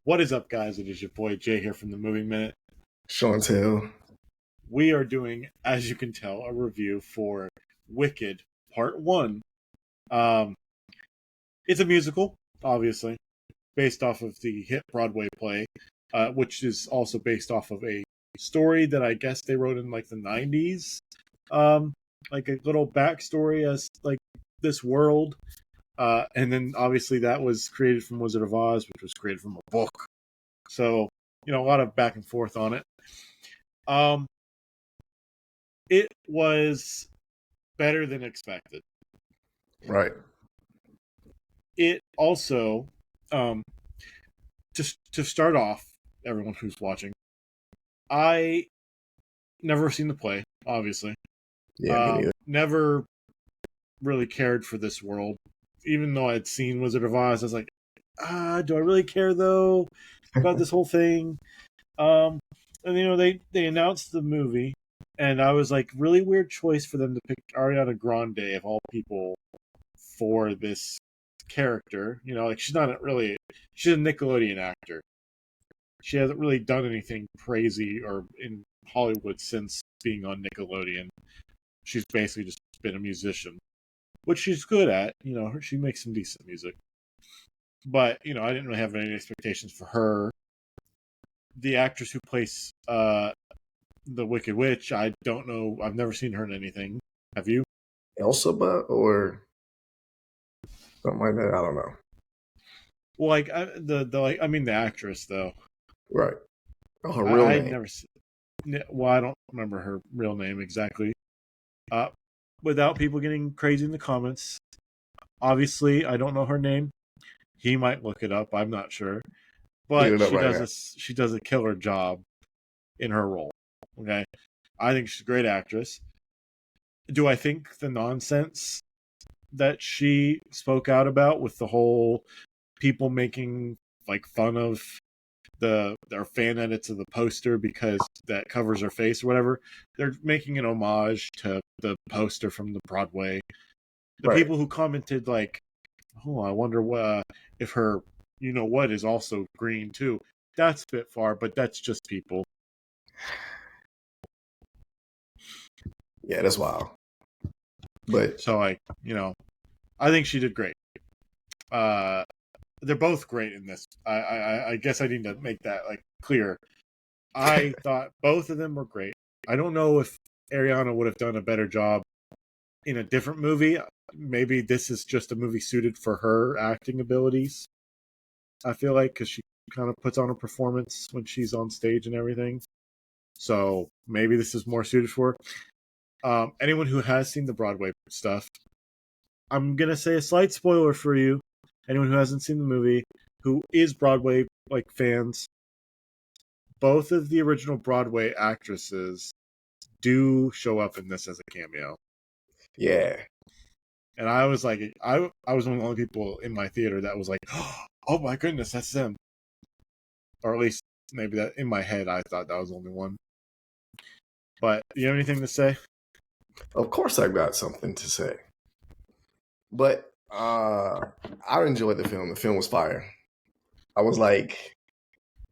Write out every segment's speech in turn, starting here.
What is up, guys? It is your boy Jay here from the Movie Minute. Chantel. We are doing, as you can tell, a review for Wicked Part 1. It's a musical, obviously, based off of the hit Broadway play, which is also based off of a story that I guess they wrote in like the 90s. Like a little backstory as like this world. And then obviously that was created from Wizard of Oz, which was created from a book. So, a lot of back and forth on it. It was better than expected. Right. It also, just to start off, everyone who's watching, I never seen the play, obviously. Yeah, me neither. Never really cared for this world. Even though I'd seen Wizard of Oz, I was like, do I really care though about this whole thing? And they announced the movie, and I was like, really weird choice for them to pick Ariana Grande of all people for this character. Like she's a Nickelodeon actor. She hasn't really done anything crazy or in Hollywood since being on Nickelodeon. She's basically just been a musician, which she's good at. She makes some decent music. But, I didn't really have any expectations for her. The actress who plays the Wicked Witch, I don't know. I've never seen her in anything. Have you? Elphaba or something like that? I don't know. Well, like the actress though. Right. Oh, her real name. Never seen. Well, I don't remember her real name exactly. Without people getting crazy in the comments, obviously I don't know her name. He might look it up. I'm not sure, but she does a killer job in her role. Okay, I think she's a great actress. Do I think the nonsense that she spoke out about with the whole people making like fun of their fan edits of the poster because that covers her face or whatever, they're making an homage to the poster from the Broadway. The people who commented like, "Oh, I wonder if her what is also green too." That's a bit far, but that's just people. Yeah, that's wild. But so I think she did great. They're both great in this. I guess I need to make that like clear. I thought both of them were great. I don't know if Ariana would have done a better job in a different movie. Maybe this is just a movie suited for her acting abilities. I feel like because she kind of puts on a performance when she's on stage and everything. So maybe this is more suited for her. Anyone who has seen the Broadway stuff, I'm going to say a slight spoiler for you. Anyone who hasn't seen the movie, who is Broadway like fans, both of the original Broadway actresses do show up in this as a cameo. Yeah. And I was like, I was one of the only people in my theater that was like, oh my goodness, that's them. Or at least maybe that in my head, I thought that was the only one. But you have anything to say? Of course I got something to say. But I enjoyed the film. The film was fire. I was like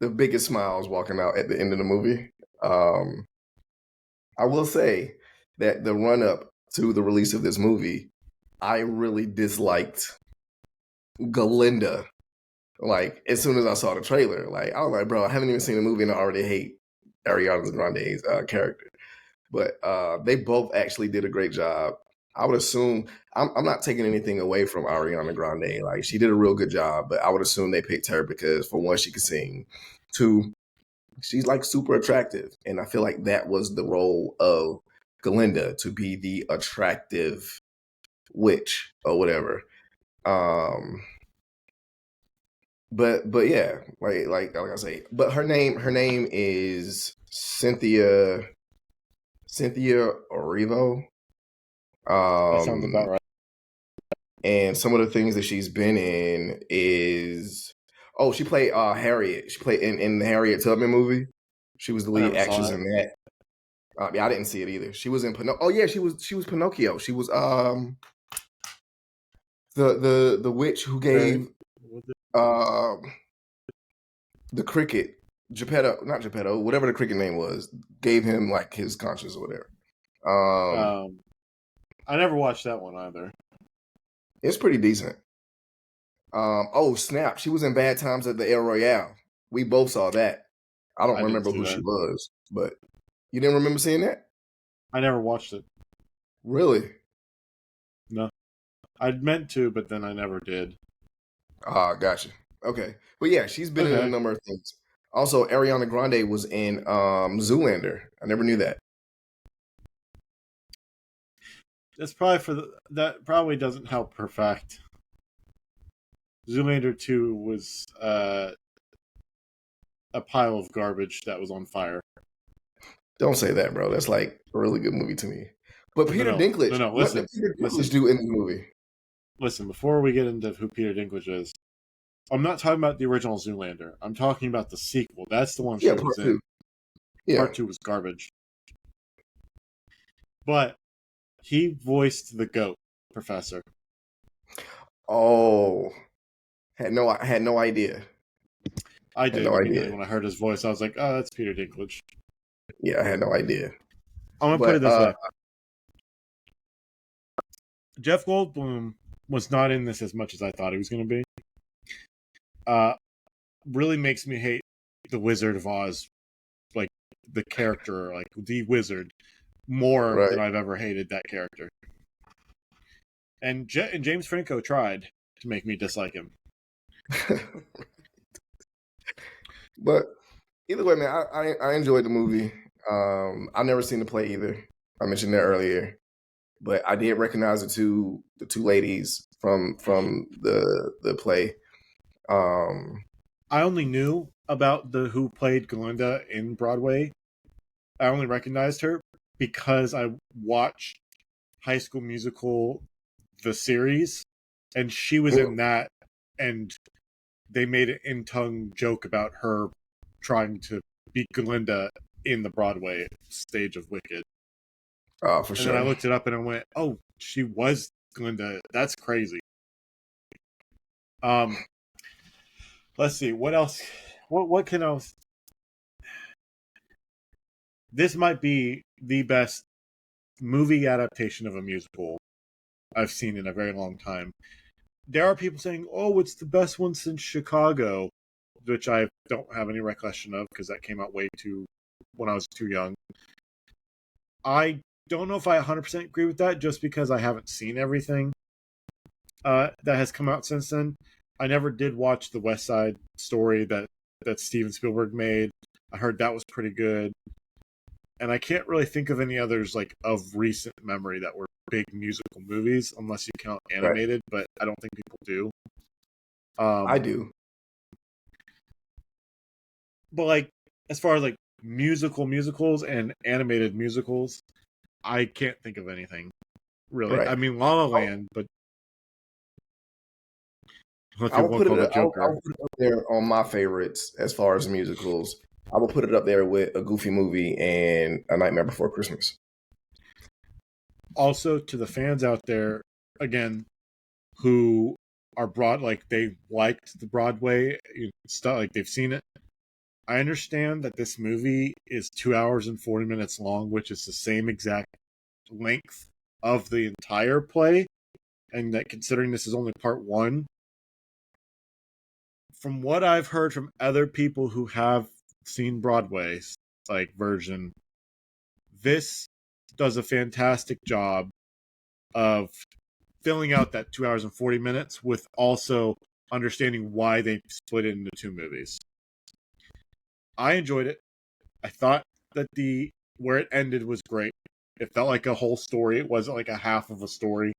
the biggest smiles walking out at the end of the movie. I will say that the run up to the release of this movie, I really disliked Galinda. Like as soon as I saw the trailer, like I was like, bro, I haven't even seen the movie and I already hate Ariana Grande's character. But they both actually did a great job. I would assume I'm not taking anything away from Ariana Grande. Like she did a real good job, but I would assume they picked her because for one, she could sing. Two, she's like super attractive. And I feel like that was the role of Galinda, to be the attractive witch or whatever. But yeah, like I say, but her name is Cynthia Erivo. That sounds about right. And some of the things that she's been in is, she played Harriet. She played in the Harriet Tubman movie. She was the lead actress in that. Yeah, I didn't see it either. She was in Pinocchio. Oh yeah, she was Pinocchio. She was the witch who gave the the cricket, Geppetto, not Geppetto, whatever the cricket name was, gave him like his conscience or whatever. Um, I never watched that one either. It's pretty decent. Oh snap! She was in Bad Times at the El Royale. We both saw that. I don't I didn't remember see who she that. was, but you didn't remember seeing that? I never watched it. Really? No, I'd meant to, but then I never did. Ah, gotcha. Okay, but yeah, she's been in a Okay, number of things. Also, Ariana Grande was in Zoolander. I never knew that. that's probably that probably doesn't help her fact. Zoolander 2 was a pile of garbage that was on fire. Don't say that, bro. That's like a really good movie to me. But No, Peter no, no, Dinklage, no. what did Peter Dinklage Listen, do in the movie? listen. Before we get into who Peter Dinklage is, I'm not talking about the original Zoolander. I'm talking about the sequel. That's the one Yeah, she was part two. in. Yeah. Part 2 was garbage. But he voiced the goat professor. Oh, had no idea. I Had did no immediately idea. when I heard his voice. I was like, oh, that's Peter Dinklage. Yeah, I had no idea. I'm going to put it But this way. Jeff Goldblum was not in this as much as I thought he was going to be. Really makes me hate the Wizard of Oz, like the character, like the wizard, more right. than I've ever hated that character. And James Franco tried to make me dislike him. But either way, man, I enjoyed the movie. I've never seen the play either. I mentioned that earlier, but I did recognize the two ladies from the play. I only knew about the who played Glinda in Broadway. I only recognized her because I watched High School Musical, the series, and she was Yeah. in that, and they made an in-tongue joke about her trying to beat Glinda in the Broadway stage of Wicked. For And then I sure. looked it up and I went, "Oh, she was Glinda. That's crazy." Um, let's see what else. What can else? This might be the best movie adaptation of a musical I've seen in a very long time. There are people saying, "Oh, it's the best one since Chicago," which I don't have any recollection of because that came out way too when I was too young. I don't know if I 100% agree with that, just because I haven't seen everything that has come out since then. I never did watch the West Side Story that Steven Spielberg made. I heard that was pretty good, and I can't really think of any others like of recent memory that were big musical movies, unless you count Right. animated. But I don't think people do. I do. But like as far as like musicals and animated musicals, I can't think of anything really. Right. I mean, La La I'll, Land, but what I will people put call it. the I Joker. will put it up there on my favorites as far as musicals. I will put it up there with A Goofy Movie and A Nightmare Before Christmas. Also, to the fans out there, again, who are broad, like they liked the Broadway stuff, like they've seen it. I understand that this movie is 2 hours and 40 minutes long, which is the same exact length of the entire play, and that considering this is only part one, from what I've heard from other people who have seen Broadway's like version, this does a fantastic job of filling out that 2 hours and 40 minutes with also understanding why they split it into two movies. I enjoyed it. I thought that the where it ended was great. It felt like a whole story. It wasn't like a half of a story.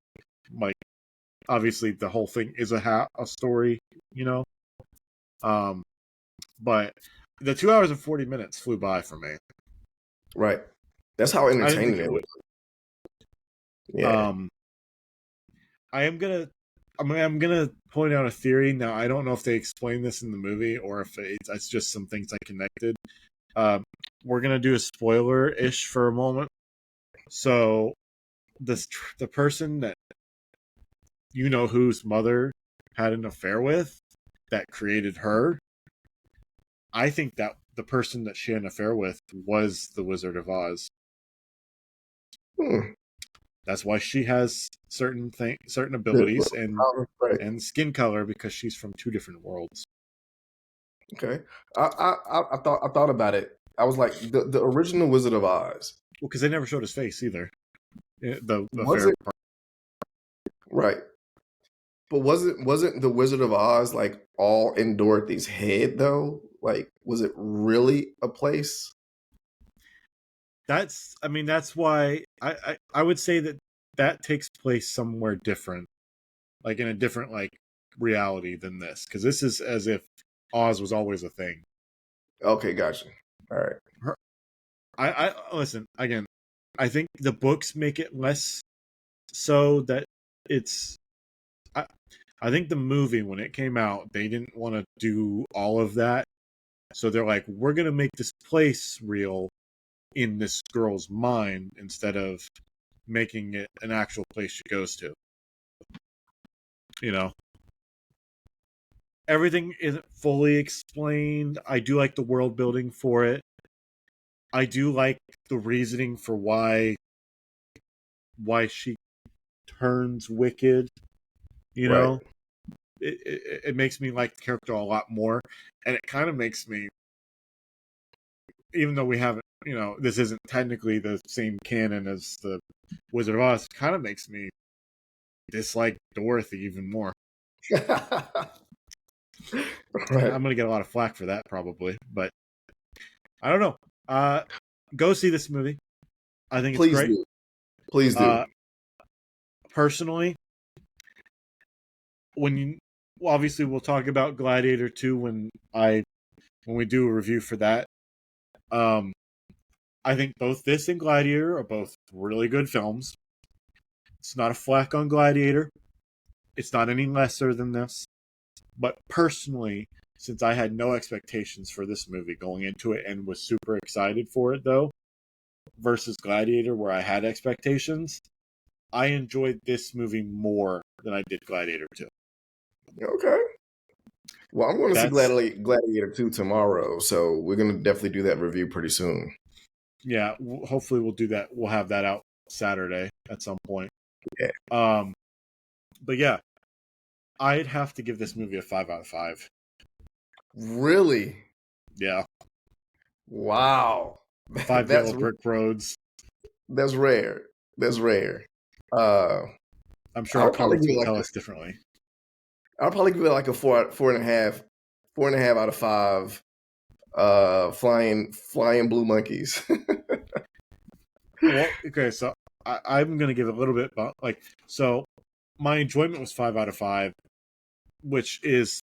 Like obviously the whole thing is a story, you know. Um, but the 2 hours and 40 minutes flew by for me. Right. That's how I didn't think entertaining it it was. would. Yeah. Um, I am gonna I'm gonna point out a theory. Now I don't know if they explain this in the movie or if it's just some things I connected. Um, we're gonna do a spoiler ish for a moment. So the person that you know whose mother had an affair with that created her. I think that the person that she had an affair with was the Wizard of Oz. Hmm. That's why she has certain abilities Right. and skin color, because she's from two different worlds. Okay. I thought about it. I was like, the original Wizard of Oz. Well, because they never showed his face either. The Was affair it part. right? But wasn't the Wizard of Oz like all in Dorothy's head though? Like, was it really a place? That's why I would say that takes place somewhere different, like in a different like reality than this, because this is as if Oz was always a thing. Okay, gotcha. All right. Her, I listen again. I think the books make it less so that it's. I, I think the movie when it came out, they didn't want to do all of that, so they're like, we're gonna make this place real in this girl's mind instead of making it an actual place she goes to. You know, everything isn't fully explained. I do like the world building for it. I do like the reasoning for why she turns wicked. You Right. know, it makes me like the character a lot more, and it kind of makes me, even though we haven't, this isn't technically the same canon as the Wizard of Oz, it kind of makes me dislike Dorothy even more. Right. I'm gonna get a lot of flack for that probably, but I don't know. Go see this movie. I think it's Please great. do. Please do. Personally, obviously we'll talk about Gladiator 2 when we do a review for that. I think both this and Gladiator are both really good films. It's not a flack on Gladiator. It's not any lesser than this. But personally, since I had no expectations for this movie going into it and was super excited for it though, versus Gladiator where I had expectations, I enjoyed this movie more than I did Gladiator 2. Okay. Well, I'm going to see That's Gladiator 2 tomorrow, so we're going to definitely do that review pretty soon. Yeah, hopefully we'll do that. We'll have that out Saturday at some point. Yeah. But yeah, I'd have to give this movie a 5 out of 5. Really? Yeah. Wow. 5 yellow brick roads. That's rare. That's rare. I'm sure our comments will tell us differently. I'll probably give it like a 4.5 out of 5. Flying blue monkeys. Well, okay, so I'm gonna give it a little bit, but so my enjoyment was 5 out of 5, which is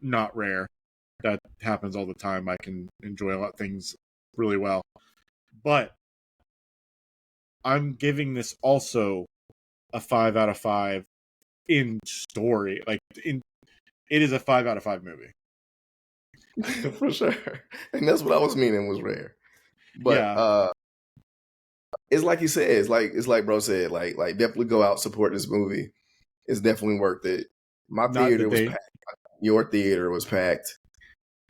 not rare. That happens all the time. I can enjoy a lot of things really well, but I'm giving this also a 5 out of 5 in story. It is a 5 out of 5 movie. For sure. And that's what I was meaning was rare. But yeah. It's like you said, it's like bro said, like definitely go out, support this movie. It's definitely worth it. My theater was packed. Your theater was packed.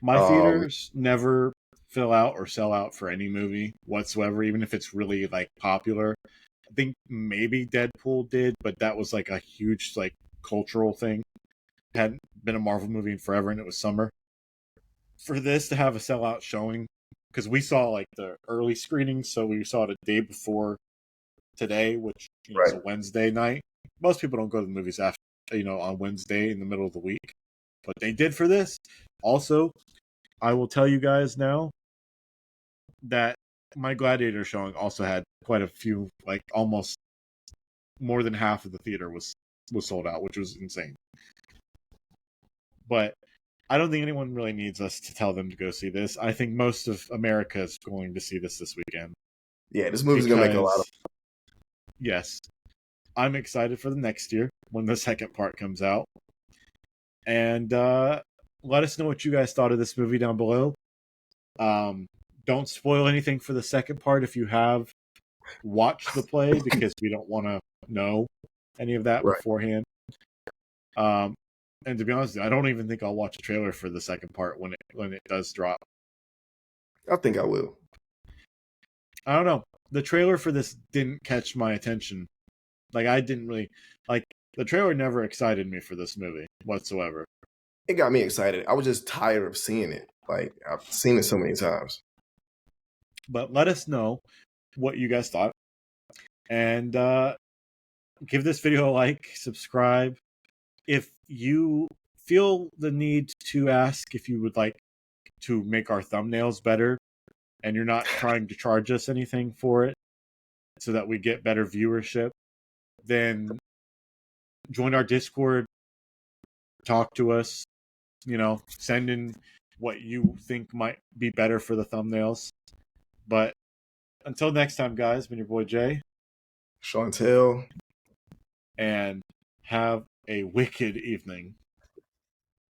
My theaters never fill out or sell out for any movie whatsoever, even if it's really like popular. I think maybe Deadpool did, but that was like a huge like cultural thing. It hadn't been a Marvel movie in forever, and it was summer. For this to have a sellout showing, because we saw like the early screenings, so we saw it a day before today, which is a Wednesday night. Most people don't go to the movies after on Wednesday in the middle of the week, but they did for this. Also, I will tell you guys now that my Gladiator showing also had quite a few, like almost more than half of the theater was sold out, which was insane. But I don't think anyone really needs us to tell them to go see this. I think most of America is going to see this weekend. Yeah, this movie's going to make a lot of fun. Yes. I'm excited for the next year when the second part comes out. And let us know what you guys thought of this movie down below. Don't spoil anything for the second part if you have watched the play, because we don't want to know any of that beforehand. And to be honest, I don't even think I'll watch a trailer for the second part when it does drop. I think I will. I don't know. The trailer for this didn't catch my attention. Like I didn't really like the trailer. Never excited me for this movie whatsoever. It got me excited. I was just tired of seeing it. Like I've seen it so many times. But let us know what you guys thought, and give this video a like, subscribe. If you feel the need to ask if you would like to make our thumbnails better, and you're not trying to charge us anything for it, so that we get better viewership, then join our Discord, talk to us, send in what you think might be better for the thumbnails. But until next time, guys, been your boy Jay. Chantel. And have a wicked evening.